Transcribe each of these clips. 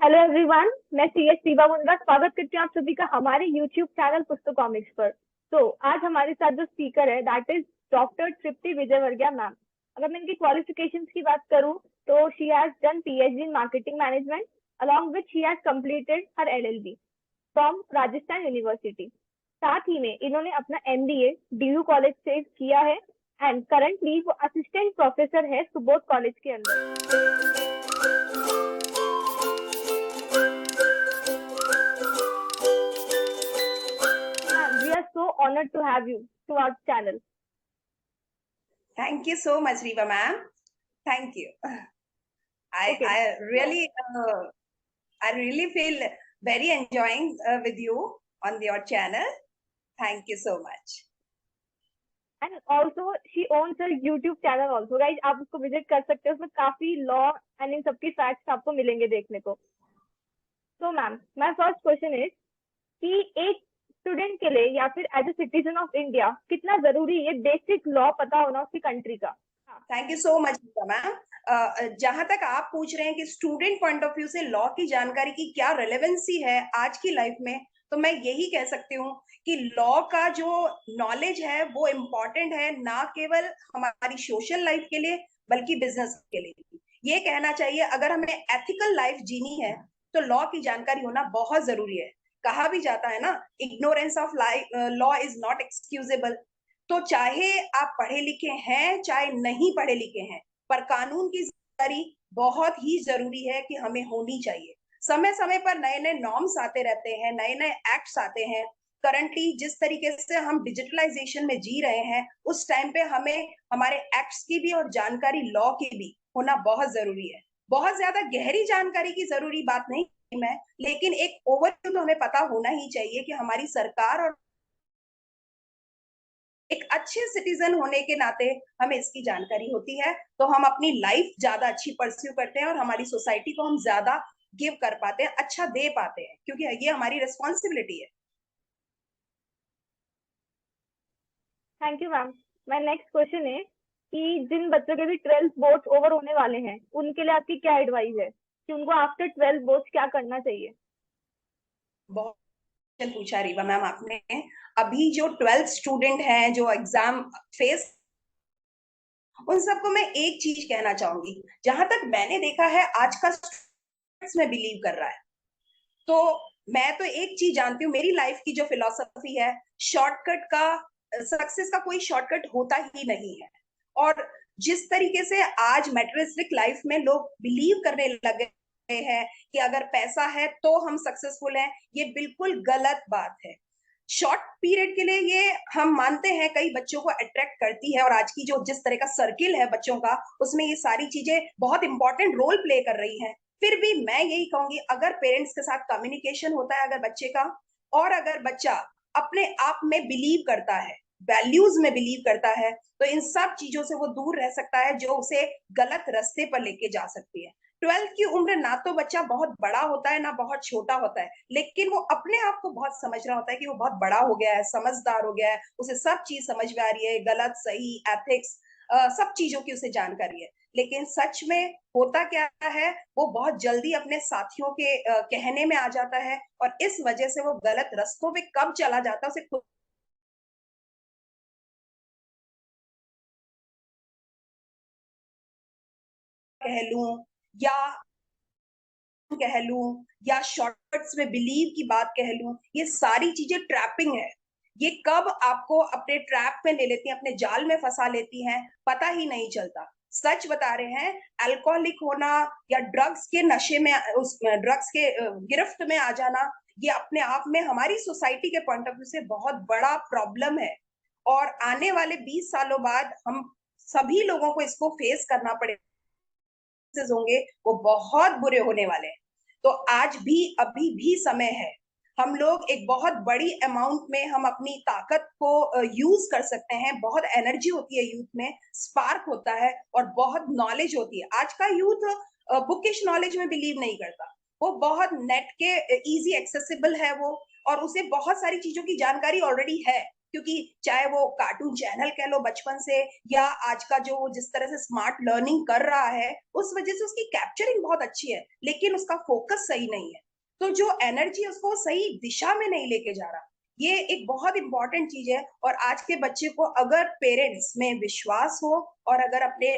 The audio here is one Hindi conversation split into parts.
हेलो एवरीवन, मैं सीएस शिवा मुंडा स्वागत करती हूँ आप सभी का हमारे यूट्यूब चैनल पुस्तक कॉमिक्स पर। तो आज हमारे साथ जो स्पीकर है that is doctor Tripti Vijayvargiya ma'am. अगर मैं इनकी क्वालिफिकेशंस की बात करूँ तो she has done PhD in marketing management along which she has completed her LLB from Rajasthan university. साथ ही में इन्होंने अपना एमबीए डीयू कॉलेज से किया है एंड करंटली वो असिस्टेंट प्रोफेसर है सुबोध कॉलेज के अंदर। We are so honored to have you to our channel. Thank you so much, Riva ma'am. Thank you. Okay. I really feel very enjoying with you on your channel. Thank you so much. And also she owns a YouTube channel also. Guys, आप उसको visit कर सकते हो, उसमें काफी law and इन सबकी facts आपको मिलेंगे देखने को। So ma'am, my first question is कि एक स्टूडेंट के लिए या फिर as a citizen of India कितना जरूरी है बेसिक लॉ पता होना उसकी कंट्री का? Thank you so much ma'am. जहां तक आप पूछ रहे हैं कि स्टूडेंट पॉइंट ऑफ व्यू से लॉ की जानकारी की क्या रेलेवेंसी है आज की लाइफ में, तो मैं यही कह सकती हूँ कि लॉ का जो नॉलेज है वो इम्पोर्टेंट है, ना केवल हमारी सोशल लाइफ के लिए बल्कि बिजनेस के लिए। ये कहना चाहिए अगर हमें एथिकल लाइफ जीनी है तो लॉ की जानकारी होना बहुत जरूरी है। कहा भी जाता है ना, ignorance of law is not excusable. तो चाहे आप पढ़े लिखे हैं चाहे नहीं पढ़े लिखे हैं, पर कानून की जानकारी बहुत ही जरूरी है कि हमें होनी चाहिए। समय समय पर नए नए नॉर्म्स आते रहते हैं, नए नए एक्ट्स आते हैं। करंटली जिस तरीके से हम डिजिटलाइजेशन में जी रहे हैं, उस टाइम पे हमें हमारे एक्ट्स की भी और जानकारी लॉ की भी होना बहुत जरूरी है। बहुत ज्यादा गहरी जानकारी की जरूरी बात नहीं मैं, लेकिन एक ओवरव्यू तो हमें पता होना ही चाहिए कि हमारी सरकार और एक अच्छे सिटीजन होने के नाते हमें इसकी जानकारी होती है, तो हम अपनी लाइफ ज्यादा अच्छी परस्यू करते हैं और हमारी सोसाइटी को हम ज्यादा गिव कर पाते हैं, अच्छा दे पाते हैं, क्योंकि ये हमारी रिस्पॉन्सिबिलिटी है। Thank you ma'am. My next question है कि जिन बच्चों के भी 12th बोर्ड्स ओवर होने वाले हैं उनके लिए आपकी क्या एडवाइस है कि उनको आफ्टर 12th बोर्ड्स क्या करना चाहिए? बहुत पूछा रीवा मैम आपने। अभी जो 12th स्टूडेंट हैं जो एग्जाम फेस, उन सबको मैं एक चीज कहना चाहूंगी। जहां तक मैंने देखा है आज का में बिलीव कर रहा है, तो मैं तो एक चीज जानती हूँ, मेरी लाइफ की जो फिलॉसफी है, शॉर्टकट का सक्सेस का कोई शॉर्टकट होता ही नहीं है। और जिस तरीके से आज मेटेरियलिस्टिक लाइफ में लोग बिलीव करने लगे हैं कि अगर पैसा है तो हम सक्सेसफुल हैं, ये बिल्कुल गलत बात है। शॉर्ट पीरियड के लिए ये हम मानते हैं कई बच्चों को अट्रैक्ट करती है, और आज की जो जिस तरह का सर्किल है बच्चों का, उसमें ये सारी चीजें बहुत इंपॉर्टेंट रोल प्ले कर रही हैं। फिर भी मैं यही कहूंगी, अगर पेरेंट्स के साथ कम्युनिकेशन होता है अगर बच्चे का, और अगर बच्चा अपने आप में बिलीव करता है, वैल्यूज में बिलीव करता है, तो इन सब चीजों से वो दूर रह सकता है जो उसे गलत रास्ते पर लेके जा सकती है। 12th की उम्र ना तो बच्चा बहुत बड़ा होता है ना बहुत छोटा होता है, लेकिन वो अपने आप को बहुत समझ रहा होता है कि वो बहुत बड़ा हो गया है, समझदार हो गया है, उसे सब चीज समझ में आ रही है, गलत सही एथिक्स सब चीजों की उसे जानकारी है। लेकिन सच में होता क्या है, वो बहुत जल्दी अपने साथियों के कहने में आ जाता है, और इस वजह से वो गलत रास्तों पे कब चला जाता है उसे खुद कह लूं या शॉर्टकट्स में बिलीव की बात कह लूं, ये सारी चीजें ट्रैपिंग है। ये कब आपको अपने ट्रैप में ले लेती हैं, अपने जाल में फंसा लेती हैं, पता ही नहीं चलता। सच बता रहे हैं, अल्कोहलिक होना या ड्रग्स के नशे में, उस ड्रग्स के गिरफ्त में आ जाना, ये अपने आप में हमारी सोसाइटी के पॉइंट ऑफ व्यू से बहुत बड़ा प्रॉब्लम है। और आने वाले 20 सालों बाद हम सभी लोगों को इसको फेस करना पड़ेगा, होंगे वो बहुत बुरे होने वाले हैं। तो आज भी अभी भी समय है, हम लोग एक बहुत बड़ी अमाउंट में हम अपनी ताकत को यूज कर सकते हैं। बहुत एनर्जी होती है यूथ में, स्पार्क होता है और बहुत नॉलेज होती है। आज का यूथ बुकिश नॉलेज में बिलीव नहीं करता, वो बहुत नेट के इजी एक्सेसिबल है वो, और उसे बहुत सारी चीजों की जानकारी ऑलरेडी है। क्योंकि चाहे वो कार्टून चैनल कह लो बचपन से, या आज का जो जिस तरह से स्मार्ट लर्निंग कर रहा है, उस वजह से उसकी कैप्चरिंग बहुत अच्छी है, लेकिन उसका फोकस सही नहीं है। तो जो एनर्जी उसको सही दिशा में नहीं लेके जा रहा, ये एक बहुत इंपॉर्टेंट चीज है। और आज के बच्चे को अगर पेरेंट्स में विश्वास हो, और अगर अपने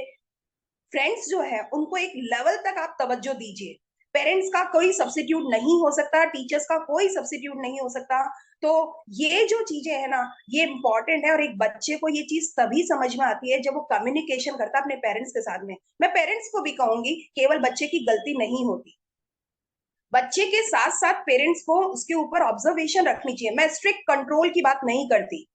फ्रेंड्स जो है उनको एक लेवल तक आप तवज्जो दीजिए। पेरेंट्स का कोई सब्सिट्यूट नहीं हो सकता, टीचर्स का कोई सब्सिट्यूट नहीं हो सकता। तो ये जो चीजें है ना, ये इंपॉर्टेंट है। और एक बच्चे को ये चीज तभी समझ में आती है जब वो कम्युनिकेशन करता है अपने पेरेंट्स के साथ में। मैं पेरेंट्स को भी कहूंगी, केवल बच्चे की गलती नहीं होती, बच्चे के साथ साथ पेरेंट्स को उसके ऊपर ऑब्जर्वेशन रखनी चाहिए। मैं स्ट्रिक्ट कंट्रोल की बात नहीं करती,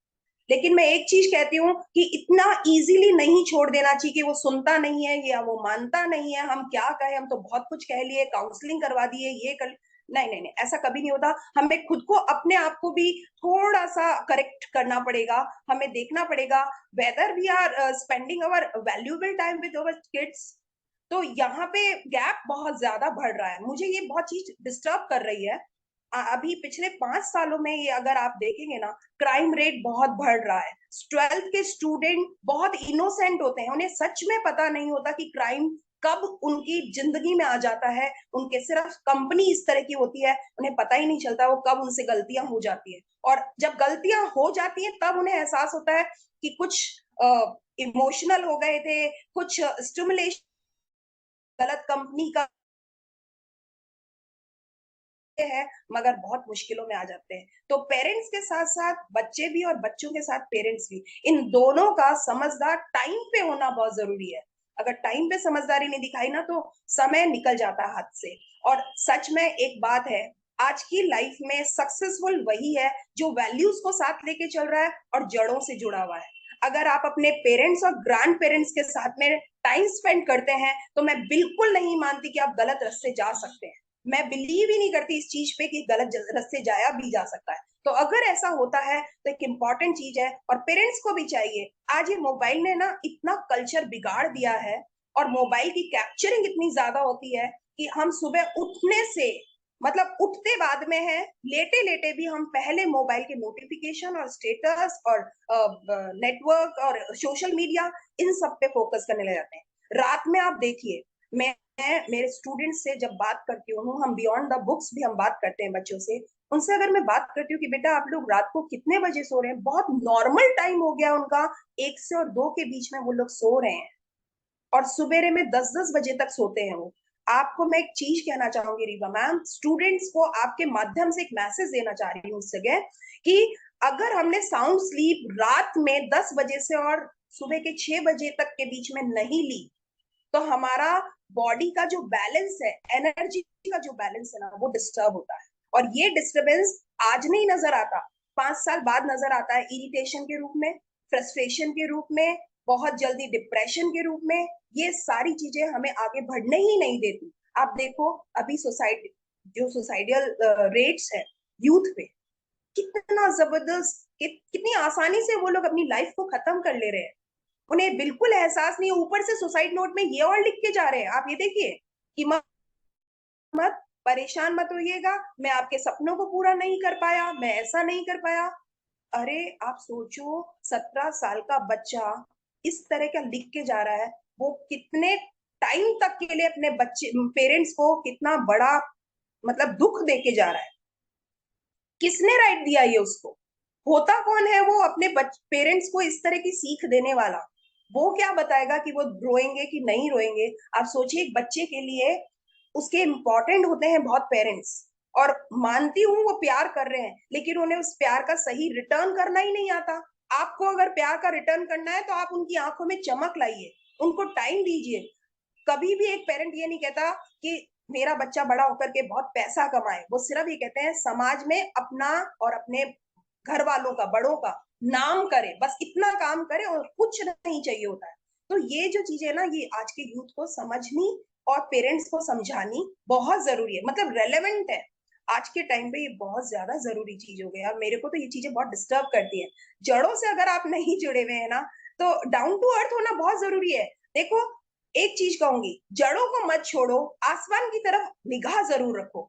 लेकिन मैं एक चीज कहती हूँ कि इतना इजीली नहीं छोड़ देना चाहिए कि वो सुनता नहीं है या वो मानता नहीं है, हम क्या कहें, हम तो बहुत कुछ कह लिए, काउंसलिंग करवा दिए, ये कर। नहीं नहीं नहीं, ऐसा कभी नहीं होता। हमें खुद को, अपने आप को भी थोड़ा सा करेक्ट करना पड़ेगा। हमें देखना पड़ेगा whether we are spending our valuable time with our kids. तो यहाँ पे गैप बहुत ज्यादा बढ़ रहा है, मुझे ये बहुत चीज डिस्टर्ब कर रही है। अभी पिछले 5 सालों में ये अगर आप देखेंगे ना, क्राइम रेट बहुत बढ़ रहा है। 12th के स्टूडेंट बहुत इनोसेंट होते हैं, उन्हें सच में पता नहीं होता कि क्राइम कब उनकी जिंदगी में आ जाता है। उनके सिर्फ कंपनी इस तरह की होती है, उन्हें पता ही नहीं चलता वो कब उनसे गलतियां हो जाती है। और जब गलतियां हो जाती हैं तब उन्हें एहसास होता है कि कुछ इमोशनल हो गए थे, कुछ स्टिमुलेशन गलत कंपनी का है, मगर बहुत मुश्किलों में आ जाते हैं। तो पेरेंट्स के साथ साथ बच्चे भी, और बच्चों के साथ पेरेंट्स भी, इन दोनों का समझदार टाइम पे होना बहुत जरूरी है। अगर टाइम पे समझदारी नहीं दिखाई ना, तो समय निकल जाता है हाथ से। और सच में एक बात है, आज की लाइफ में सक्सेसफुल वही है जो वैल्यूज को साथ लेके चल रहा है और जड़ों से जुड़ा हुआ है। अगर आप अपने पेरेंट्स और ग्रैंड पेरेंट्स के साथ में टाइम स्पेंड करते हैं, तो मैं बिल्कुल नहीं मानती कि आप गलत रास्ते जा सकते हैं। मैं बिलीव ही नहीं करती इस चीज पे कि गलत रास्ते जाया भी जा सकता है। तो अगर ऐसा होता है तो एक इम्पॉर्टेंट चीज है, और पेरेंट्स को भी चाहिए। आज ये मोबाइल ने ना इतना कल्चर बिगाड़ दिया है, और मोबाइल की कैप्चरिंग इतनी ज्यादा होती है कि हम सुबह उठने से, मतलब उठते बाद में है, लेटे लेटे भी हम पहले मोबाइल के नोटिफिकेशन और स्टेटस और नेटवर्क और सोशल मीडिया, इन सब पे फोकस करने लग जाते हैं। रात में आप देखिए, मैं मेरे स्टूडेंट्स से जब बात करती हूँ, हम बियॉन्ड द बुक्स भी हम बात करते हैं बच्चों से। उनसे अगर मैं बात करती हूँ कि बेटा आप लोग रात को कितने बजे सो रहे हैं, बहुत नॉर्मल टाइम हो गया उनका, 1 से 2 के बीच में वो लोग सो रहे हैं, और सुबेरे में 10-10 बजे तक सोते हैं वो। आपको मैं एक चीज कहना चाहूंगी रीवा मैम, स्टूडेंट्स को आपके माध्यम से एक मैसेज देना चाह रही हूँ इस जगह, कि अगर हमने साउंड स्लीप रात में 10 बजे से और सुबह के 6 बजे तक के बीच में नहीं ली, तो हमारा बॉडी का जो बैलेंस है, एनर्जी का जो बैलेंस है ना, वो डिस्टर्ब होता है। और ये डिस्टर्बेंस आज नहीं नजर आता, 5 साल बाद नजर आता है, इरिटेशन के रूप में, फ्रस्ट्रेशन के रूप में, बहुत जल्दी डिप्रेशन के रूप में। ये सारी चीजें हमें आगे बढ़ने ही नहीं देती। आप देखो अभी सोसाइटी, जो सोसाइडियल रेट्स है यूथ पे, कितना जबरदस्त, कितनी आसानी से वो लोग अपनी लाइफ को खत्म कर ले रहे हैं। उन्हें बिल्कुल एहसास नहीं है, ऊपर से सुसाइड नोट में ये और लिख के जा रहे हैं, आप ये देखिए कि मत परेशान मत होइएगा, मैं आपके सपनों को पूरा नहीं कर पाया, मैं ऐसा नहीं कर पाया। अरे आप सोचो, 17 साल का बच्चा इस तरह का लिख के जा रहा है, वो कितने टाइम तक के लिए अपने बच्चे पेरेंट्स को कितना बड़ा, मतलब दुख दे के जा रहा है। किसने राइट दिया ये उसको? होता कौन है वो अपने पेरेंट्स को इस तरह की सीख देने वाला? वो क्या बताएगा कि वो रोएंगे कि नहीं रोएंगे? आप सोचिए, एक बच्चे के लिए उसके इम्पोर्टेंट होते हैं बहुत पेरेंट्स। और मानती हूँ वो प्यार कर रहे हैं, लेकिन उन्हें उस प्यार का सही रिटर्न करना ही नहीं आता। आपको अगर प्यार का रिटर्न करना है तो आप उनकी आंखों में चमक लाइए, उनको टाइम दीजिए। कभी भी एक पेरेंट ये नहीं कहता कि मेरा बच्चा बड़ा होकर के बहुत पैसा कमाए, वो सिर्फ ये कहते हैं समाज में अपना और अपने घर वालों का, बड़ों का नाम करे, बस इतना काम करे और कुछ नहीं चाहिए होता है। तो ये जो चीजें है ना, ये आज के यूथ को समझनी और पेरेंट्स को समझानी बहुत जरूरी है, मतलब रेलेवेंट है। आज के टाइम पे ये बहुत ज्यादा जरूरी चीज हो गई, और मेरे को तो ये चीजें बहुत डिस्टर्ब करती है। जड़ों से अगर आप नहीं जुड़े हुए हैं ना, तो डाउन टू अर्थ होना बहुत जरूरी है। देखो, एक चीज कहूंगी, जड़ों को मत छोड़ो, आसमान की तरफ निगाह जरूर रखो,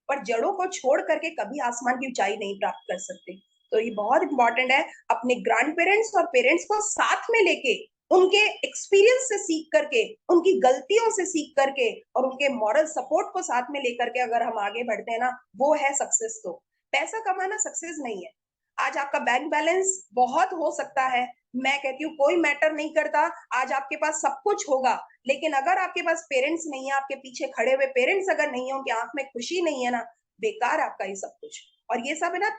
पर जड़ों को छोड़ करके कभी आसमान की ऊंचाई नहीं प्राप्त कर सकते। तो ये बहुत इंपॉर्टेंट है अपने ग्रैंड पेरेंट्स और पेरेंट्स को साथ में लेके, उनके एक्सपीरियंस से सीख करके, उनकी गलतियों से सीख करके और उनके मॉरल सपोर्ट को साथ में लेकर के अगर हम आगे बढ़ते हैं ना, वो है सक्सेस। तो पैसा कमाना सक्सेस नहीं है। आज आपका बैंक बैलेंस बहुत हो सकता है, मैं कहती हूँ कोई मैटर नहीं करता। आज आपके पास सब कुछ होगा, लेकिन अगर आपके पास पेरेंट्स नहीं है, आपके पीछे खड़े हुए पेरेंट्स अगर नहीं है, उनकी आंख में खुशी नहीं है ना, बेकार आपका ये सब कुछ। और ये सब है ना,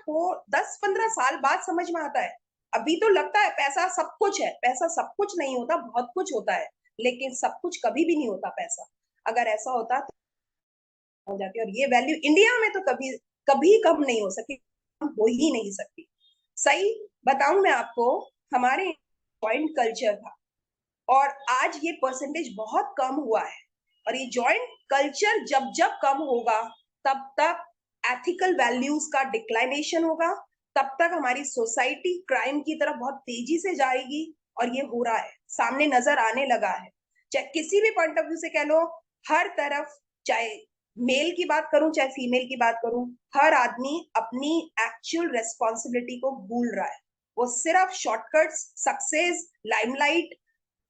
10-15 साल बाद समझ में आता है। अभी तो लगता है पैसा सब कुछ है, पैसा सब कुछ नहीं होता, बहुत कुछ होता है, लेकिन सब कुछ कभी भी नहीं होता पैसा। अगर ऐसा होता तो हो जाती। और ये वैल्यू इंडिया में तो कभी कभी कम नहीं हो सकती, हो ही नहीं सकती। सही बताऊं मैं आपको, हमारे जॉइंट कल्चर था और आज ये परसेंटेज बहुत कम हुआ है। और ये जॉइंट कल्चर जब जब कम होगा, तब तक एथिकल वैल्यूज का डिक्लाइनेशन होगा, तब तक हमारी सोसाइटी क्राइम की तरफ बहुत तेजी से जाएगी। और ये हो रहा है, सामने नजर आने लगा है। चाहे किसी भी पॉइंट ऑफ व्यू से कह लो, हर तरफ, चाहे मेल की बात करूं चाहे फीमेल की बात करूं, हर आदमी अपनी एक्चुअल रेस्पॉन्सिबिलिटी को भूल रहा है। वो सिर्फ शॉर्टकट्स, सक्सेस, लाइमलाइट,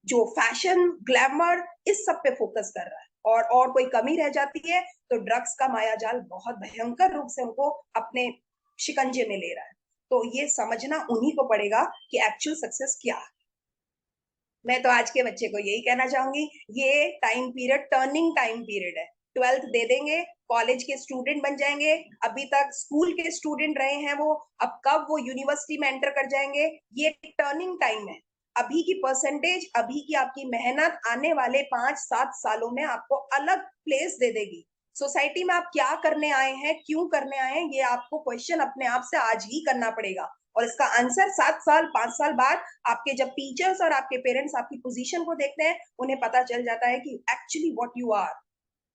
जो फैशन, ग्लैमर, इस सब पे फोकस कर रहा है। और कोई कमी रह जाती है तो ड्रग्स का मायाजाल बहुत भयंकर रूप से उनको अपने शिकंजे में ले रहा है। तो ये समझना उन्हीं को पड़ेगा कि एक्चुअल सक्सेस क्या है। मैं तो आज के बच्चे को यही कहना चाहूंगी, ये time period turning time period है। 12th दे देंगे, कॉलेज के स्टूडेंट बन जाएंगे, अभी तक स्कूल के स्टूडेंट रहे हैं वो, अब कब वो यूनिवर्सिटी में एंटर कर जाएंगे, ये टर्निंग टाइम है। अभी की परसेंटेज, अभी की आपकी मेहनत आने वाले 5-7 सालों में आपको अलग प्लेस दे देगी सोसाइटी में। आप क्या करने आए हैं, क्यों करने आए हैं, ये आपको क्वेश्चन अपने आप से आज ही करना पड़ेगा। और इसका आंसर 7 साल 5 साल बाद आपके जब टीचर्स और आपके पेरेंट्स आपकी पोजीशन को देखते हैं, उन्हें पता चल जाता है कि एक्चुअली व्हाट यू आर।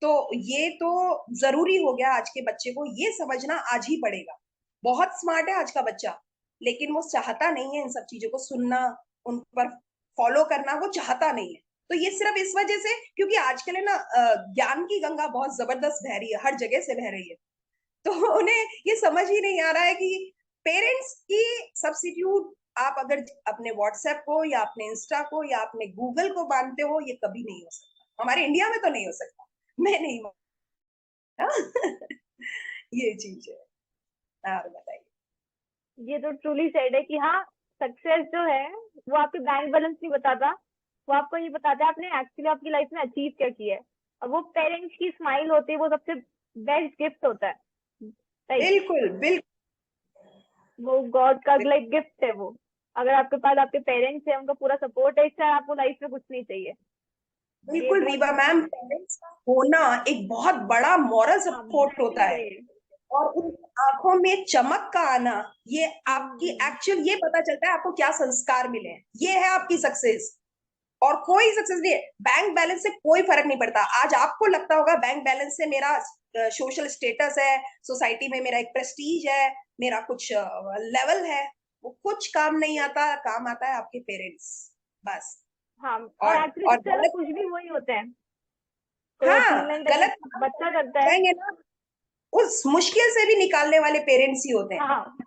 तो ये तो जरूरी हो गया, आज के बच्चे को ये समझना आज ही पड़ेगा। बहुत स्मार्ट है आज का बच्चा, लेकिन वो चाहता नहीं है इन सब चीजों को सुनना, उन पर फॉलो करना वो चाहता नहीं है। तो ये सिर्फ इस वजह से, क्योंकि आजकल है ना, ज्ञान की गंगा बहुत जबरदस्त बह रही है, हर जगह से बह रही है। तो उन्हें ये समझ ही नहीं आ रहा है कि पेरेंट्स की सब्सिट्यूट आप अगर अपने व्हाट्सएप को या अपने इंस्टा को या अपने गूगल को मानते हो, ये कभी नहीं हो सकता। हमारे इंडिया में तो नहीं हो सकता, मैं नहीं मानता। ये चीज है। और बताइए। ये तो ट्रूली सेड है कि हाँ, सक्सेस जो है वो आपके बैंक बैलेंस नहीं बताता, वो आपको ये बताता है आपने एक्चुअली आपकी लाइफ में अचीव क्या किया है। और वो पेरेंट्स की स्माइल होती है, वो सबसे बेस्ट गिफ्ट होता है, राइट। बिल्कुल बिल्कुल वो गॉड का लाइक गिफ्ट है वो। अगर आपके पास आपके पेरेंट्स है, उनका पूरा सपोर्ट है, इससे आपको लाइफ में कुछ नहीं चाहिए। ये बिल्कुल बहुत, रीवा मैम, पेरेंट्स का होना एक बहुत बड़ा मॉरल हाँ सपोर्ट होता वैल्यू है। है। और उन आंखों में चमक का आना, ये आपकी हम्म। एक्चुअल, ये पता चलता है आपको क्या संस्कार मिले हैं, ये है आपकी सक्सेस। और कोई सक्सेस नहीं है, बैंक बैलेंस से कोई फर्क नहीं पड़ता। आज आपको लगता होगा बैंक बैलेंस से मेरा सोशल स्टेटस है, सोसाइटी में मेरा एक प्रेस्टीज है, मेरा कुछ लेवल है, वो कुछ काम नहीं आता। काम आता है आपके पेरेंट्स, बस। हाँ, और और एक्चुअली और सबसे ज्यादा गलत, खुश भी वही होते हैं, कोई हाँ, अचीवमेंट अगर गलत काम बच्चा अगर करता है। जाएंगे ना, उस मुश्किल से भी निकालने वाले पेरेंट्स ही होते हैं। हाँ,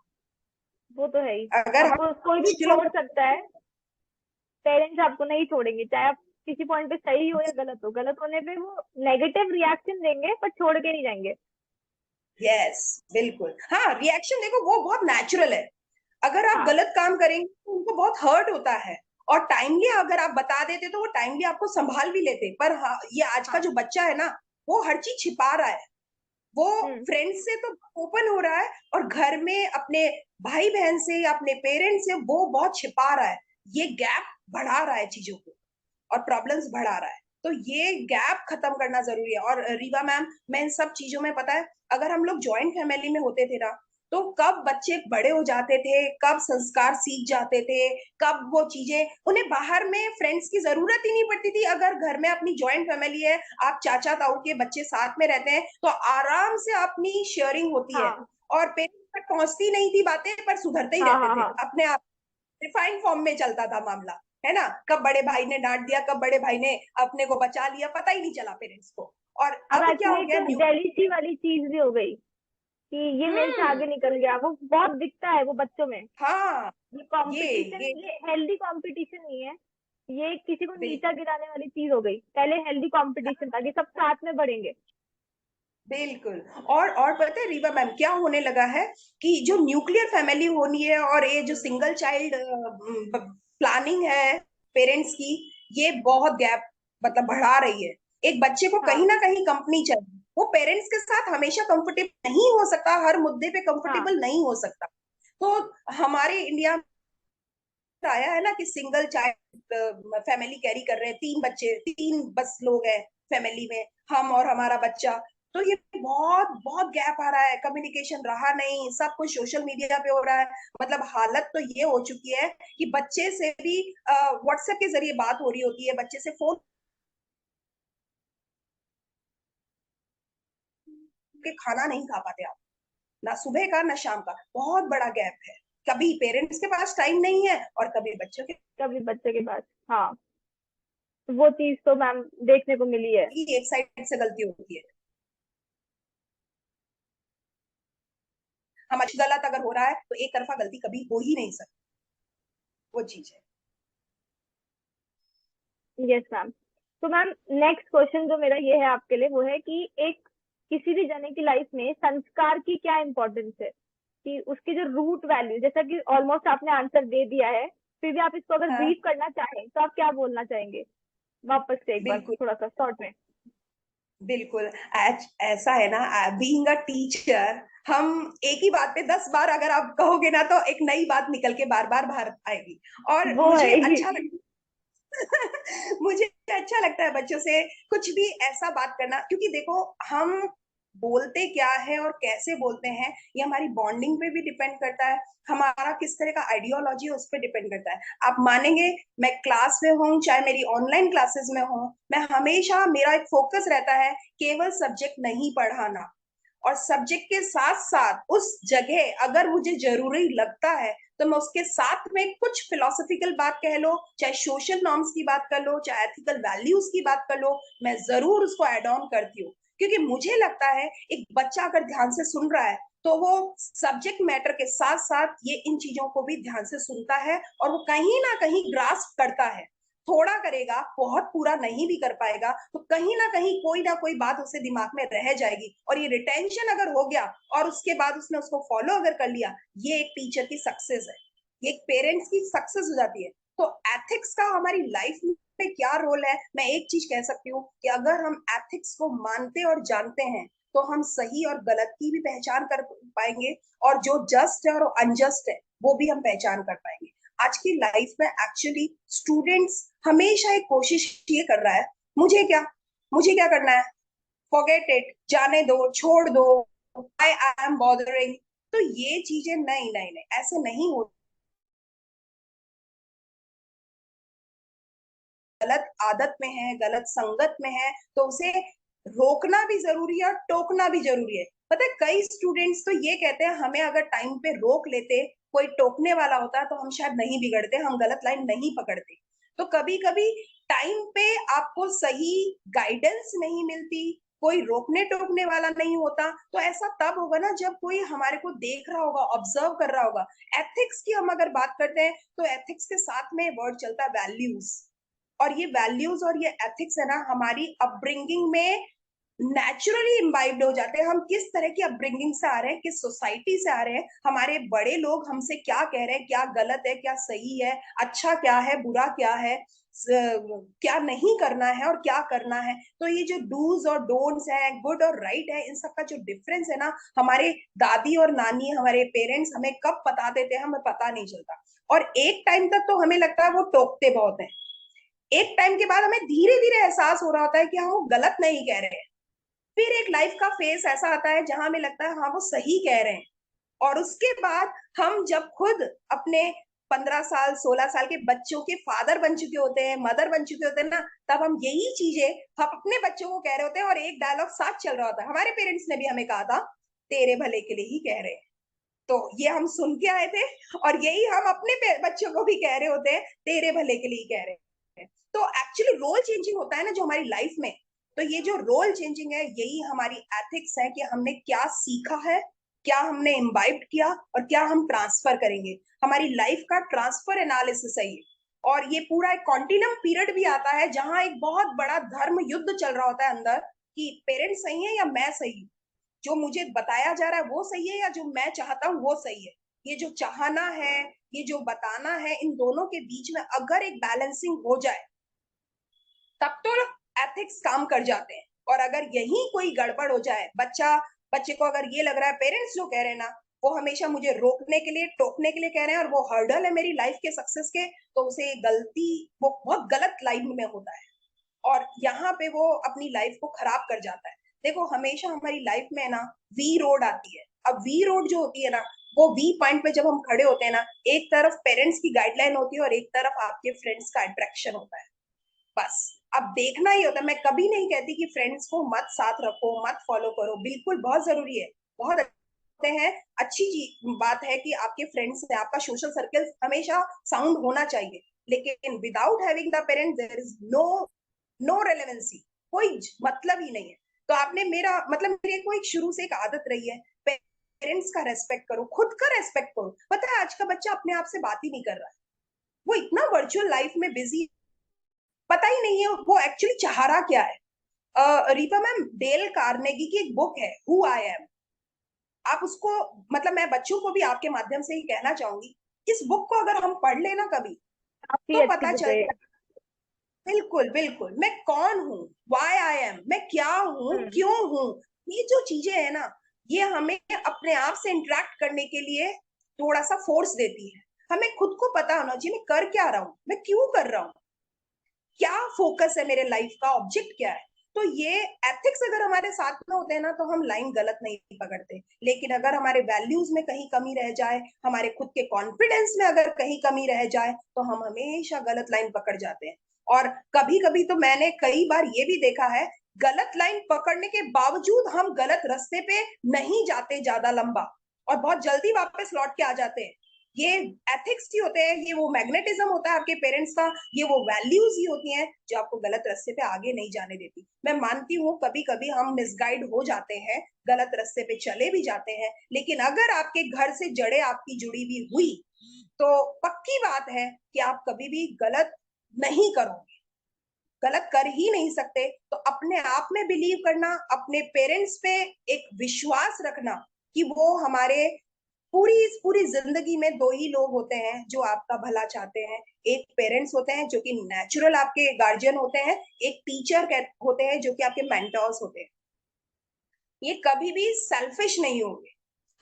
वो तो है ही। अगर हम आपको कोई भी मुश्किलों छोड़ सकता है, पेरेंट्स आपको नहीं छोड़ेंगे, चाहे आप किसी पॉइंट पे सही हो या गलत हो। गलत होने पे वो नेगेटिव रिएक्शन देंगे, पर छोड़ के नहीं जाएंगे। यस, बिल्कुल, हाँ, रिएक्शन देखो वो बहुत नेचुरल है। अगर आप हाँ गलत काम करेंगे तो उनको बहुत हर्ट होता है, और टाइमली अगर आप बता देते तो वो टाइमली आपको संभाल भी लेते। पर हाँ, ये आज का हाँ। जो बच्चा है ना, वो हर चीज छिपा रहा है। वो हम्म। फ्रेंड से तो ओपन हो रहा है, और घर में अपने भाई बहन से या अपने पेरेंट्स से वो बहुत छिपा रहा है। ये गैप बढ़ा रहा है चीजों को, और प्रॉब्लम्स बढ़ा रहा है। तो ये गैप खत्म करना जरूरी है। और रीवा मैम, मैं इन सब चीजों में, पता है, अगर हम लोग ज्वाइंट फैमिली में होते थे ना, तो कब बच्चे बड़े हो जाते थे, कब संस्कार सीख जाते थे, कब वो चीजें, उन्हें बाहर में फ्रेंड्स की जरूरत ही नहीं पड़ती थी। अगर घर में अपनी ज्वाइंट फैमिली है, आप चाचा ताऊ के बच्चे साथ में रहते हैं, तो आराम से अपनी शेयरिंग होती है। हाँ और पेरेंट्स तक पहुंचती नहीं थी बातें, पर सुधरते ही हाँ रहते हाँ थे हाँ। अपने आप। रिफाइंड फॉर्म में चलता था मामला, है ना। कब बड़े भाई ने डांट दिया, कब बड़े भाई ने अपने को बचा लिया, पता ही नहीं चला पेरेंट्स को। और अब अब क्या एक्चुअली हो एक गया, न्यू, जेलिसी वाली चीज भी हो गई, कि ये मेरे से आगे निकल गया, वो बहुत दिखता है वो बच्चों में। हाँ, ये ये कंपटीशन, ये ये हेल्दी कंपटीशन नहीं है, ये किसी को नीचा बिल्कुल, गिराने वाली चीज हो गई। पहले हेल्दी कंपटीशन था कि सब साथ में बढ़ेंगे। बिल्कुल। और पता है रीवा मैम क्या होने लगा है कि जो न्यूक्लियर फैमिली होनी है और ये जो सिंगल चाइल्ड प्लानिंग है पेरेंट्स की, ये बहुत गैप मतलब बढ़ा रही है। एक बच्चे को कहीं हाँ ना कहीं कंपनी चाहिए, वो पेरेंट्स के साथ हमेशा कंफर्टेबल नहीं हो सकता, हर मुद्दे पे हाँ कंफर्टेबल नहीं हो सकता। तो हमारे इंडिया आया है ना कि सिंगल चाइल्ड फैमिली कैरी कर रहे हैं, 3 बच्चे, 3 बस लोग हैं फैमिली में, हम और हमारा बच्चा। तो ये बहुत बहुत गैप आ रहा है, कम्युनिकेशन रहा नहीं, सब कुछ सोशल मीडिया पे हो रहा है। मतलब हालत तो ये हो चुकी है कि बच्चे से भी व्हाट्सएप के जरिए बात हो रही होती है, बच्चे से फोन के खाना नहीं खा पाते आप, ना सुबह का ना शाम का, बहुत बड़ा गैप है। कभी पेरेंट्स के पास टाइम नहीं है और कभी बच्चों के, कभी बच्चे के पास। हाँ, तो वो चीज तो मैम देखने को मिली है। एक साइड से गलती होती है। हमारी गलत अगर हो रहा है तो एक तरफा गलती कभी हो ही नहीं सकती, वो चीज है। Yes ma'am. तो मैम नेक्स्ट क्वेश्चन जो मेरा ये है आपके लिए वो है कि एक किसी भी जने की लाइफ में संस्कार की क्या इंपॉर्टेंस है, कि उसकी जो रूट वैल्यू, जैसा कि ऑलमोस्ट आपने आंसर दे दिया है, फिर भी आप इसको अगर हाँ, ब्रीफ करना चाहें तो आप क्या बोलना चाहेंगे वापस से एक बार बिल्कुल थोड़ा सा शॉर्ट में। बिल्कुल। ऐसा है ना, बीइंग अ टीचर, हम एक ही बात पे 10 बार अगर आप कहोगे ना तो एक नई बात निकल के बार बार बाहर आएगी। और वो मुझे है। अच्छा लगता मुझे अच्छा लगता है बच्चों से कुछ भी ऐसा बात करना, क्योंकि देखो हम बोलते क्या है और कैसे बोलते हैं ये हमारी बॉन्डिंग पे भी डिपेंड करता है, हमारा किस तरह का आइडियोलॉजी है उस पर डिपेंड करता है। आप मानेंगे, मैं क्लास में हूँ चाहे मेरी ऑनलाइन क्लासेस में हूँ, मैं हमेशा मेरा एक फोकस रहता है केवल सब्जेक्ट नहीं पढ़ाना, और सब्जेक्ट के साथ साथ उस जगह अगर मुझे जरूरी लगता है तो मैं उसके साथ में कुछ फिलोसफिकल बात कह लो, चाहे सोशल नॉर्म्स की बात कर लो, चाहे एथिकल वैल्यूज की बात कर लो, मैं जरूर उसको एड ऑन करती हूँ। क्योंकि मुझे लगता है एक बच्चा अगर ध्यान से सुन रहा है तो वो सब्जेक्ट मैटर के साथ साथ ये इन चीजों को भी ध्यान से सुनता है और वो कहीं ना कहीं ग्रास्प करता है। थोड़ा करेगा, बहुत पूरा नहीं भी कर पाएगा, तो कहीं ना कोई बात उससे दिमाग में रह जाएगी, और ये रिटेंशन अगर हो गया और उसके बाद उसने उसको फॉलो अगर कर लिया, ये एक टीचर की सक्सेस है, ये एक पेरेंट्स की सक्सेस हो जाती है। तो एथिक्स का हमारी लाइफ में क्या रोल है, मैं एक चीज कह सकती हूँ कि अगर हम एथिक्स को मानते और जानते हैं तो हम सही और गलत की भी पहचान कर पाएंगे, और जो जस्ट है और अनजस्ट है वो भी हम पहचान कर पाएंगे। आज की लाइफ में एक्चुअली स्टूडेंट्स हमेशा एक कोशिश ये कर रहा है, मुझे क्या मुझे क्या करना है, फॉरगेट इट, जाने दो, छोड़ दो, आई एम बॉदरिंग। तो ये चीजें नहीं नहीं नहीं, ऐसे नहीं हो, गलत आदत में है, गलत संगत में है, तो उसे रोकना भी जरूरी है और टोकना भी जरूरी है। पता है कई स्टूडेंट्स तो ये कहते हैं हमें अगर टाइम पे रोक लेते, कोई टोकने वाला होता तो हम शायद नहीं बिगड़ते, हम गलत लाइन नहीं पकड़ते। तो कभी कभी टाइम पे आपको सही गाइडेंस नहीं मिलती, कोई रोकने टोकने वाला नहीं होता, तो ऐसा तब होगा ना जब कोई हमारे को देख रहा होगा, ऑब्जर्व कर रहा होगा। एथिक्स की हम अगर बात करते हैं तो एथिक्स के साथ में वर्ड चलता है वैल्यूज, और ये वैल्यूज और ये एथिक्स है ना हमारी अपब्रिंगिंग में नेचुरली इम्बाइब्ड हो जाते हैं। हम किस तरह की अपब्रिंगिंग से आ रहे हैं, किस सोसाइटी से आ रहे हैं, हमारे बड़े लोग हमसे क्या कह रहे हैं, क्या गलत है क्या सही है, अच्छा क्या है बुरा क्या है, क्या नहीं करना है और क्या करना है। तो ये जो डूज और डोंट्स है, गुड और राइट है, इन सब का जो डिफरेंस है ना, हमारे दादी और नानी, हमारे पेरेंट्स हमें कब बता देते हैं हमें पता नहीं चलता। और एक टाइम तक तो हमें लगता है वो टोकते बहुत है, एक टाइम के बाद हमें धीरे धीरे एहसास हो रहा होता है कि हम वो गलत नहीं कह रहे हैं। फिर एक लाइफ का फेस ऐसा आता है जहां हमें लगता है हाँ वो सही कह रहे हैं। और उसके बाद हम जब खुद अपने 15 साल 16 साल के बच्चों के फादर बन चुके होते हैं, मदर बन चुके होते हैं ना, तब हम यही चीजें हम अपने बच्चों को कह रहे होते हैं, और एक डायलॉग साथ चल रहा होता है, हमारे पेरेंट्स ने भी हमें कहा था तेरे भले के लिए ही कह रहे हैं। तो ये हम सुन के आए थे, और यही हम अपने बच्चों को भी कह रहे होते हैं तेरे भले के लिए कह रहे हैं। तो एक्चुअली रोल चेंजिंग होता है ना जो हमारी लाइफ में, तो ये जो रोल चेंजिंग है यही हमारी एथिक्स है कि हमने क्या सीखा है, क्या हमने इम्बाइब किया और क्या हम ट्रांसफर करेंगे। हमारी लाइफ का ट्रांसफर एनालिसिस है ये। और ये पूरा एक कॉन्टिनम पीरियड भी आता है जहां एक बहुत बड़ा धर्म युद्ध चल रहा होता है अंदर, कि पेरेंट्स सही है या मैं सही हूँ, जो मुझे बताया जा रहा है वो सही है या जो मैं चाहता हूँ वो सही है। ये जो चाहना है, ये जो बताना है, इन दोनों के बीच में अगर एक बैलेंसिंग हो जाए तब तो एथिक्स काम कर जाते हैं। और अगर यही कोई गड़बड़ हो जाए, बच्चे को अगर ये लग रहा है पेरेंट्स जो कह रहे हैं ना वो हमेशा मुझे रोकने के लिए टोकने के लिए कह रहे हैं और वो हर्डल है मेरी लाइफ के सक्सेस के, तो उसे गलती, वो बहुत गलत लाइन में होता है और यहाँ पे वो अपनी लाइफ को खराब कर जाता है। देखो हमेशा हमारी लाइफ में ना वी रोड आती है। अब वी रोड जो होती है ना, वो वी पॉइंट पे जब हम खड़े होते हैं ना, एक तरफ पेरेंट्स की गाइडलाइन होती है और एक तरफ आपके फ्रेंड्स का अट्रैक्शन होता है। बस अब देखना ही होता है। मैं कभी नहीं कहती कि फ्रेंड्स को मत साथ रखो, मत फॉलो करो, बिल्कुल बहुत जरूरी है, बहुत होते हैं। अच्छी बात है कि आपके फ्रेंड्स से आपका सोशल सर्कल हमेशा साउंड होना चाहिए, लेकिन without having the parents there is no relevancy, कोई मतलब ही नहीं है। तो आपने मेरा मतलब मेरे को एक शुरू से एक आदत रही है, पेरेंट्स का रेस्पेक्ट करो, खुद का रेस्पेक्ट करो। पता है आज का बच्चा अपने आप से बात ही नहीं कर रहा है, वो इतना वर्चुअल लाइफ में बिजी, पता ही नहीं है वो एक्चुअली चाह रहा क्या है। रीपा मैम, डेल कार्नेगी की एक बुक है हु आई एम, आप उसको, मतलब मैं बच्चों को भी आपके माध्यम से ही कहना चाहूंगी, इस बुक को अगर हम पढ़ लेना कभी काफी तो अच्छी पता बुक चल है। जाए बिल्कुल बिल्कुल मैं कौन हूँ, वाई आई एम, मैं क्या हूँ हम्म। क्यों हूँ। ये जो चीजें है ना, ये हमें अपने आप से इंटरेक्ट करने के लिए थोड़ा सा फोर्स देती है। हमें खुद को पता होना चाहिए मैं कर क्या रहा हूँ, मैं क्यों कर रहा हूँ, क्या फोकस है मेरे लाइफ का, ऑब्जेक्ट क्या है। तो ये एथिक्स अगर हमारे साथ में होते हैं ना तो हम लाइन गलत नहीं पकड़ते। लेकिन अगर हमारे वैल्यूज में कहीं कमी रह जाए, हमारे खुद के कॉन्फिडेंस में अगर कहीं कमी रह जाए, तो हम हमेशा गलत लाइन पकड़ जाते हैं। और कभी कभी तो मैंने कई बार ये भी देखा है, गलत लाइन पकड़ने के बावजूद हम गलत रास्ते पे नहीं जाते ज्यादा लंबा, और बहुत जल्दी वापस लौट के आ जाते हैं। ये एथिक्स ही होते हैं, ये वो मैग्नेटिज्म होता है आपके पेरेंट्स का, ये वो वैल्यूज ही होती हैं जो आपको गलत रास्ते पे आगे नहीं जाने देती। मैं मानती हूँ कभी कभी हम मिसगाइड हो जाते हैं, गलत रास्ते पे चले भी जाते हैं, लेकिन अगर आपके घर से जड़ें आपकी जुड़ी हुई हुई तो पक्की बात है कि आप कभी भी गलत नहीं करोगे, गलत कर ही नहीं सकते। तो अपने आप में बिलीव करना, अपने पेरेंट्स पे एक विश्वास रखना कि वो हमारे पूरी जिंदगी में दो ही लोग होते हैं जो आपका भला चाहते हैं। एक पेरेंट्स होते हैं जो कि नेचुरल आपके गार्जियन होते हैं, एक टीचर होते हैं जो कि आपके मेंटर्स होते हैं। ये कभी भी सेल्फिश नहीं होंगे,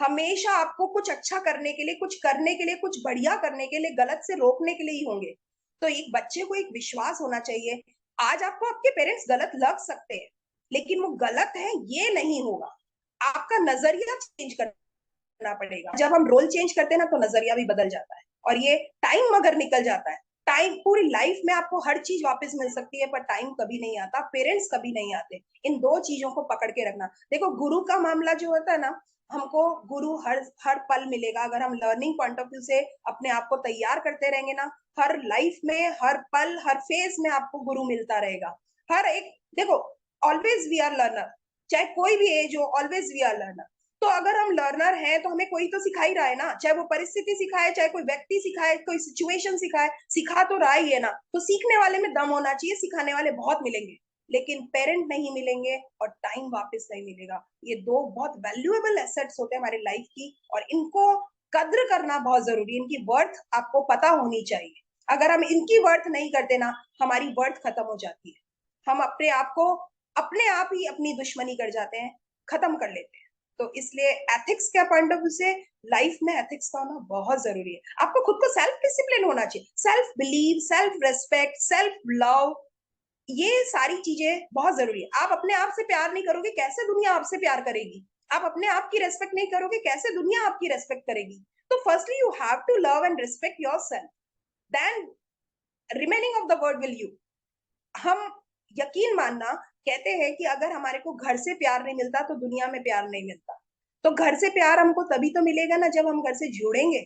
हमेशा आपको कुछ अच्छा करने के लिए, कुछ करने के लिए, कुछ बढ़िया करने के लिए, गलत से रोकने के लिए ही होंगे। तो एक बच्चे को एक विश्वास होना चाहिए। आज आपको आपके पेरेंट्स गलत लग सकते हैं, लेकिन वो गलत है ये नहीं होगा। आपका नजरिया चेंज करना पड़ेगा। जब हम रोल चेंज करते हैं ना तो नजरिया भी बदल जाता है। और ये टाइम अगर निकल जाता है, टाइम पूरी लाइफ में आपको हर चीज वापस मिल सकती है, पर टाइम कभी नहीं आता, पेरेंट्स कभी नहीं आते। इन दो चीजों को पकड़ के रखना। देखो गुरु का मामला जो होता है ना, हमको गुरु हर हर पल मिलेगा अगर हम लर्निंग पॉइंट ऑफ व्यू से अपने आप को तैयार करते रहेंगे ना। हर लाइफ में, हर पल, हर फेज में आपको गुरु मिलता रहेगा। हर एक, देखो, ऑलवेज वी आर लर्नर, चाहे कोई भी एज हो, ऑलवेज वी आर लर्नर। तो अगर हम लर्नर हैं तो हमें कोई तो सिखा ही रहा है ना, चाहे वो परिस्थिति सिखाए, चाहे कोई व्यक्ति सिखाए, कोई सिचुएशन सिखाए, सिखा तो रहा ही है ना। तो सीखने वाले में दम होना चाहिए, सिखाने वाले बहुत मिलेंगे, लेकिन पेरेंट नहीं मिलेंगे और टाइम वापस नहीं मिलेगा। ये दो बहुत वैल्यूएबल एसेट्स होते हैं हमारी लाइफ की, और इनको कद्र करना बहुत जरूरी है। इनकी वर्थ आपको पता होनी चाहिए। अगर हम इनकी वर्थ नहीं करते ना, हमारी वर्थ खत्म हो जाती है। हम अपने आप को, अपने आप ही अपनी दुश्मनी कर जाते हैं, खत्म कर लेते हैं। तो इसलिए एथिक्स के पॉइंट ऑफ व्यू से लाइफ में एथिक्स का होना बहुत जरूरी है। आपको खुद को सेल्फ डिसिप्लिन होना चाहिए, self believe, self respect, self love, ये सारी चीजें बहुत जरूरी है। आप अपने आप से प्यार नहीं करोगे, कैसे दुनिया आपसे प्यार करेगी। आप अपने आप की रेस्पेक्ट नहीं करोगे, कैसे दुनिया आपकी रेस्पेक्ट करेगी। तो firstly you have to love and respect yourself, then remaining of the world will you. हम, यकीन मानना, कहते हैं कि अगर हमारे को घर से प्यार नहीं मिलता तो दुनिया में प्यार नहीं मिलता। तो घर से प्यार हमको तभी तो मिलेगा ना जब हम घर से जुड़ेंगे।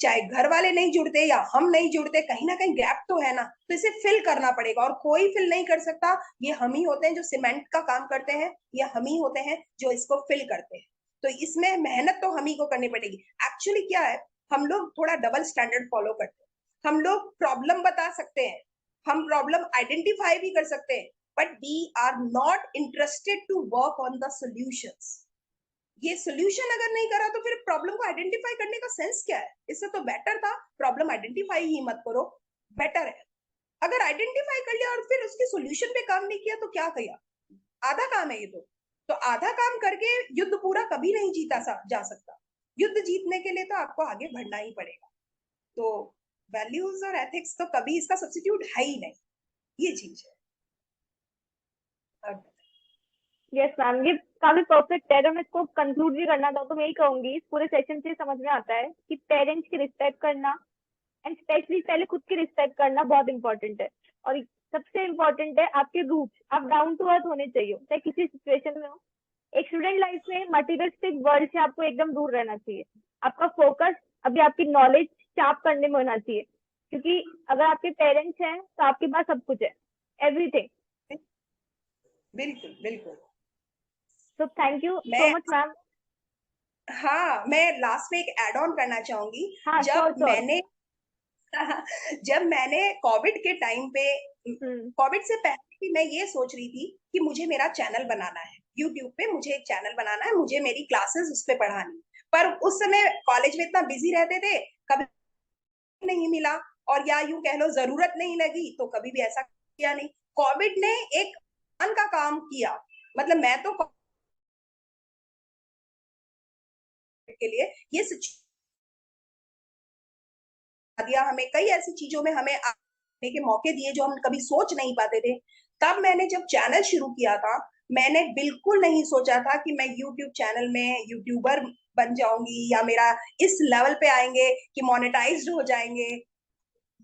चाहे घर वाले नहीं जुड़ते या हम नहीं जुड़ते, कहीं ना कहीं गैप तो है ना। तो इसे फिल करना पड़ेगा, और कोई फिल नहीं कर सकता। ये हम ही होते हैं जो सीमेंट का काम करते हैं, ये हम ही होते हैं जो इसको फिल करते हैं। तो इसमें मेहनत तो हम ही को करनी पड़ेगी। एक्चुअली क्या है, हम लोग थोड़ा डबल स्टैंडर्ड फॉलो करते हैं। हम लोग प्रॉब्लम बता सकते हैं, हम प्रॉब्लम आइडेंटिफाई भी कर सकते हैं, but we are not interested to work on the solutions. ये सोल्यूशन अगर नहीं करा तो फिर प्रॉब्लम को आइडेंटिफाई करने का सेंस क्या है? इससे तो बेटर था प्रॉब्लम आइडेंटिफाई ही मत करो, बेटर है। अगर आइडेंटिफाई कर लिया और फिर उसके सोल्यूशन पे काम नहीं किया तो क्या किया? आधा काम है ये तो आधा काम करके युद्ध पूरा कभी नहीं जीता जा सकता। युद्ध जीतने के लिए तो आपको आगे बढ़ना ही पड़ेगा। तो वैल्यूज और एथिक्स तो कभी इसका सब्स्टिट्यूट है ही नहीं, ये चीज है। यस मैम, ये काफी परफेक्ट है। अगर मैं इसको कंक्लूड भी करना चाहूँ तो मैं यही कहूंगी, इस पूरे सेशन से समझ में आता है कि पेरेंट्स की रिस्पेक्ट करना एंड स्पेशली पहले खुद की रिस्पेक्ट करना बहुत इंपॉर्टेंट है। और सबसे इम्पोर्टेंट है आपके रूट्स, आप डाउन टू अर्थ होने चाहिए चाहे किसी सिचुएशन में हो। एक स्टूडेंट लाइफ में मटेरियलिस्टिक वर्ल्ड से आपको एकदम दूर रहना चाहिए। आपका फोकस अभी आपकी नॉलेज शार्प करने में होना चाहिए, क्योंकि अगर आपके पेरेंट्स हैं तो आपके पास सब कुछ है, एवरीथिंग। बिल्कुल बिल्कुल। तो थैंक यू सो मैं मच मैम। हाँ, मैं लास्ट में एक एड ऑन करना चाहूंगी। हाँ, श्योर जब श्योर। मैंने जब मैंने कोविड के टाइम पे, कोविड से पहले भी मैं ये सोच रही थी कि मुझे मेरा चैनल बनाना है यूट्यूब पे, मुझे एक चैनल बनाना है, मुझे मेरी क्लासेस उस पे पढ़ानी। पर उस समय कॉलेज में इतना बिजी रहते थे, कभी नहीं मिला, और या यूं कह लो जरूरत नहीं लगी तो कभी भी ऐसा किया नहीं। कोविड ने एक अन का काम किया, मतलब मैं तो के लिए ये दिया हमें, कई ऐसी चीजों में हमें आने के मौके दिए जो हम कभी सोच नहीं पाते थे। तब मैंने जब चैनल शुरू किया था, मैंने बिल्कुल नहीं सोचा था कि मैं यूट्यूब चैनल में यूट्यूबर बन जाऊंगी या मेरा इस लेवल पे आएंगे कि मोनेटाइज्ड हो जाएंगे।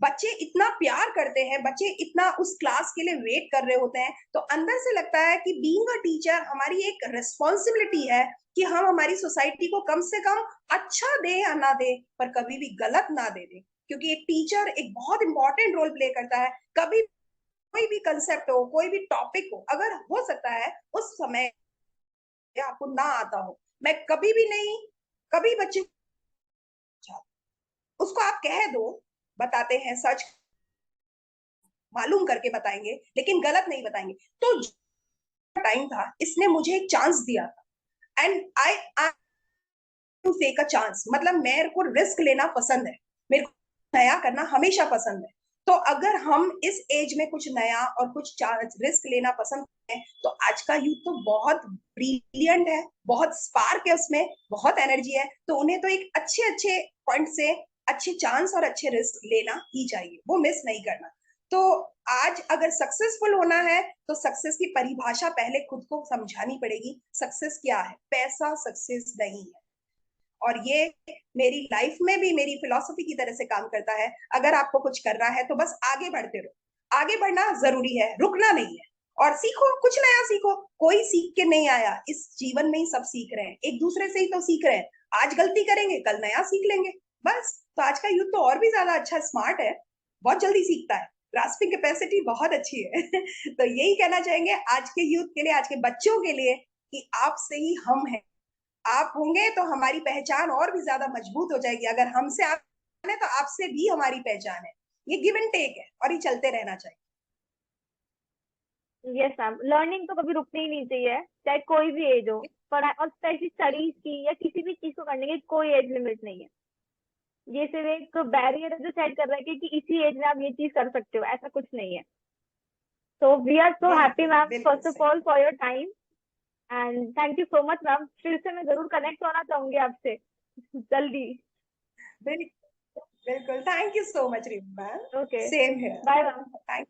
बच्चे इतना प्यार करते हैं, बच्चे इतना उस क्लास के लिए वेट कर रहे होते हैं, तो अंदर से लगता है कि बीइंग अ टीचर हमारी एक रिस्पॉन्सिबिलिटी है कि हम हमारी सोसाइटी को कम से कम अच्छा दे या ना दे, पर कभी भी गलत ना दे दे। क्योंकि एक टीचर एक बहुत इंपॉर्टेंट रोल प्ले करता है। कभी कोई भी कंसेप्ट हो, कोई भी टॉपिक हो, अगर हो सकता है उस समय आपको ना आता हो, मैं कभी भी नहीं, कभी बच्चे उसको आप कह दो, बताते हैं सच मालूम करके बताएंगे, लेकिन गलत नहीं बताएंगे। तो टाइम था, इसने मुझे एक चांस दिया था, and I to take a chance. मतलब मेरे को रिस्क लेना पसंद है, मेरे को नया करना हमेशा पसंद है। तो अगर हम इस एज में कुछ नया और कुछ रिस्क लेना पसंद है, तो आज का यूथ तो बहुत ब्रिलियंट है, बहुत स्पार्क है, उसमें बहुत एनर्जी है, तो उन्हें तो एक अच्छे अच्छे पॉइंट से अच्छे चांस और अच्छे रिस्क लेना ही चाहिए, वो मिस नहीं करना। तो आज अगर सक्सेसफुल होना है तो सक्सेस की परिभाषा पहले खुद को समझानी पड़ेगी। सक्सेस क्या है? पैसा सक्सेस नहीं है। और ये मेरी लाइफ में भी मेरी फिलॉसफी की तरह से काम करता है। अगर आपको कुछ करना है तो बस आगे बढ़ते रहो, आगे बढ़ना जरूरी है, रुकना नहीं है। और सीखो, कुछ नया सीखो। कोई सीख के नहीं आया, इस जीवन में ही सब सीख रहे हैं, एक दूसरे से ही तो सीख रहे हैं। आज गलती करेंगे, कल नया सीख लेंगे, बस। तो आज का यूथ तो और भी ज्यादा अच्छा स्मार्ट है, बहुत जल्दी सीखता है, ग्रास्पिंग कैपेसिटी बहुत अच्छी है। तो यही कहना चाहेंगे आज के यूथ के लिए, आज के बच्चों के लिए, कि आपसे ही हम हैं। आप होंगे तो हमारी पहचान और भी ज्यादा मजबूत हो जाएगी। अगर हमसे आप है तो आपसे भी हमारी पहचान है। ये गिव एंड टेक है और ये चलते रहना चाहिए। यस मैम, लर्निंग तो कभी रुकनी ही नहीं चाहिए, चाहे कोई भी एज हो। पढ़ाई और स्पेशली स्टडीज की या किसी भी चीज को करने की कोई एज लिमिट नहीं है। ये सिर्फ एक बैरियर है जो सेट कर रहा है कि इसी एज में आप ये चीज कर सकते हो, ऐसा कुछ नहीं है। So we are so happy बिल्कुल मैम, बिल्कुल फर्स्ट ऑफ सही। All for your time and thank you so much ma'am. फिर से मैं जरूर कनेक्ट होना चाहूंगी आपसे जल्दी। बिल्कुल बिल्कुल। Thank you so much Reema ma'am. Okay, same है। Bye ma'am. थैंक